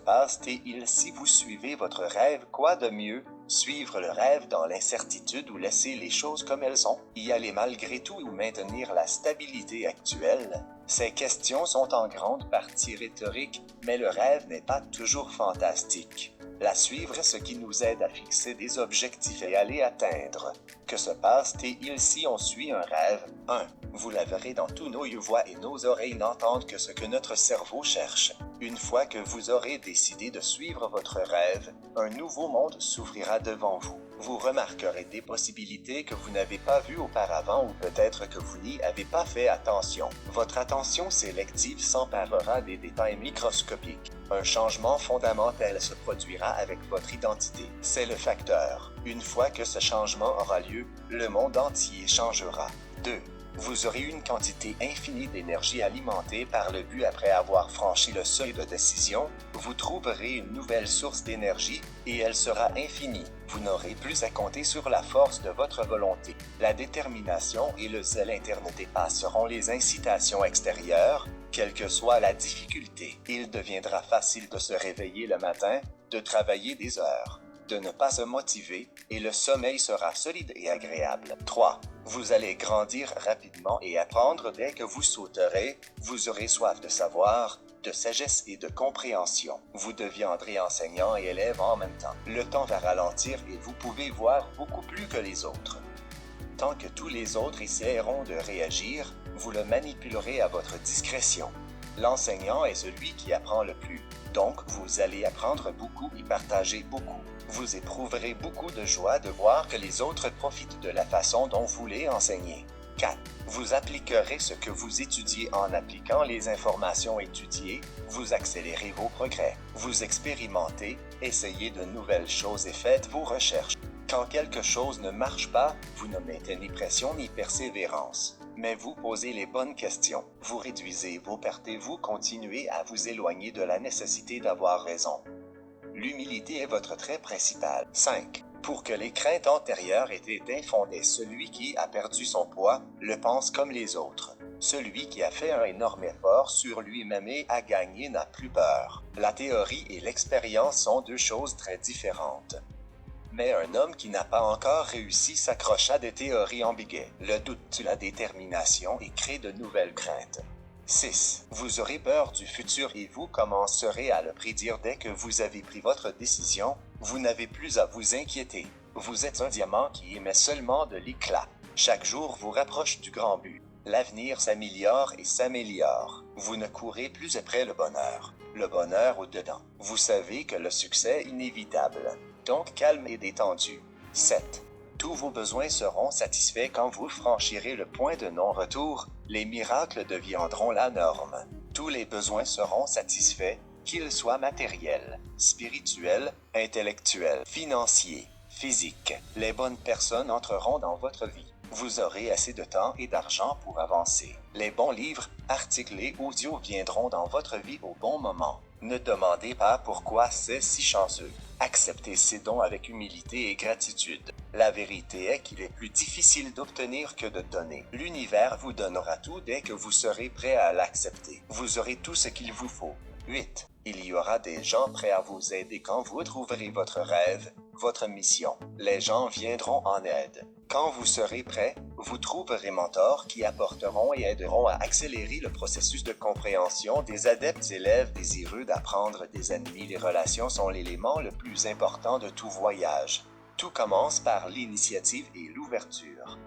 passe-t-il si vous suivez votre rêve? Quoi de mieux? Suivre le rêve dans l'incertitude ou laisser les choses comme elles sont? Y aller malgré tout ou maintenir la stabilité actuelle? Ces questions sont en grande partie rhétoriques, mais le rêve n'est pas toujours fantastique. La suivre est ce qui nous aide à fixer des objectifs et à les atteindre. Que se passe-t-il si on suit un rêve? 1. Vous la verrez dans tous nos yeux voient et nos oreilles n'entendent que ce que notre cerveau cherche. Une fois que vous aurez décidé de suivre votre rêve, un nouveau monde s'ouvrira devant vous. Vous remarquerez des possibilités que vous n'avez pas vues auparavant ou peut-être que vous n'y avez pas fait attention. Votre attention sélective s'emparera des détails microscopiques. Un changement fondamental se produira avec votre identité. C'est le facteur. Une fois que ce changement aura lieu, le monde entier changera. 2. Vous aurez une quantité infinie d'énergie alimentée par le but après avoir franchi le seuil de décision. Vous trouverez une nouvelle source d'énergie et elle sera infinie. Vous n'aurez plus à compter sur la force de votre volonté. La détermination et le zèle interne dépasseront les incitations extérieures, quelle que soit la difficulté. Il deviendra facile de se réveiller le matin, de travailler des heures, de ne pas se motiver, et le sommeil sera solide et agréable. 3. Vous allez grandir rapidement et apprendre dès que vous sauterez. Vous aurez soif de savoir, de sagesse et de compréhension. Vous deviendrez enseignant et élève en même temps. Le temps va ralentir et vous pouvez voir beaucoup plus que les autres. Tant que tous les autres essaieront de réagir, vous le manipulerez à votre discrétion. L'enseignant est celui qui apprend le plus. Donc, vous allez apprendre beaucoup et partager beaucoup. Vous éprouverez beaucoup de joie de voir que les autres profitent de la façon dont vous les enseignez. 4. Vous appliquerez ce que vous étudiez en appliquant les informations étudiées, vous accélérez vos progrès. Vous expérimentez, essayez de nouvelles choses et faites vos recherches. Quand quelque chose ne marche pas, vous ne mettez ni pression ni persévérance. Mais vous posez les bonnes questions. Vous réduisez vos pertes et vous continuez à vous éloigner de la nécessité d'avoir raison. L'humilité est votre trait principal. 5. Pour que les craintes antérieures aient été infondées, celui qui a perdu son poids le pense comme les autres. Celui qui a fait un énorme effort sur lui-même et a gagné n'a plus peur. La théorie et l'expérience sont deux choses très différentes. Mais un homme qui n'a pas encore réussi s'accroche à des théories ambiguës. Le doute tue la détermination et crée de nouvelles craintes. 6. Vous aurez peur du futur et vous commencerez à le prédire dès que vous avez pris votre décision. Vous n'avez plus à vous inquiéter. Vous êtes un diamant qui émet seulement de l'éclat. Chaque jour vous rapproche du grand but. L'avenir s'améliore et s'améliore. Vous ne courez plus après le bonheur au-dedans. Vous savez que le succès est inévitable. Donc calme et détendu. 7. Tous vos besoins seront satisfaits quand vous franchirez le point de non-retour. Les miracles deviendront la norme. Tous les besoins seront satisfaits, qu'ils soient matériels, spirituels, intellectuels, financiers, physiques. Les bonnes personnes entreront dans votre vie. Vous aurez assez de temps et d'argent pour avancer. Les bons livres, articles et audios viendront dans votre vie au bon moment. Ne demandez pas pourquoi c'est si chanceux. Acceptez ces dons avec humilité et gratitude. La vérité est qu'il est plus difficile d'obtenir que de donner. L'univers vous donnera tout dès que vous serez prêt à l'accepter. Vous aurez tout ce qu'il vous faut. 8. Il y aura des gens prêts à vous aider quand vous trouverez votre rêve, votre mission. Les gens viendront en aide. Quand vous serez prêt, vous trouverez mentors qui apporteront et aideront à accélérer le processus de compréhension des adeptes élèves désireux d'apprendre des ennemis. Les relations sont l'élément le plus important de tout voyage. Tout commence par l'initiative et l'ouverture.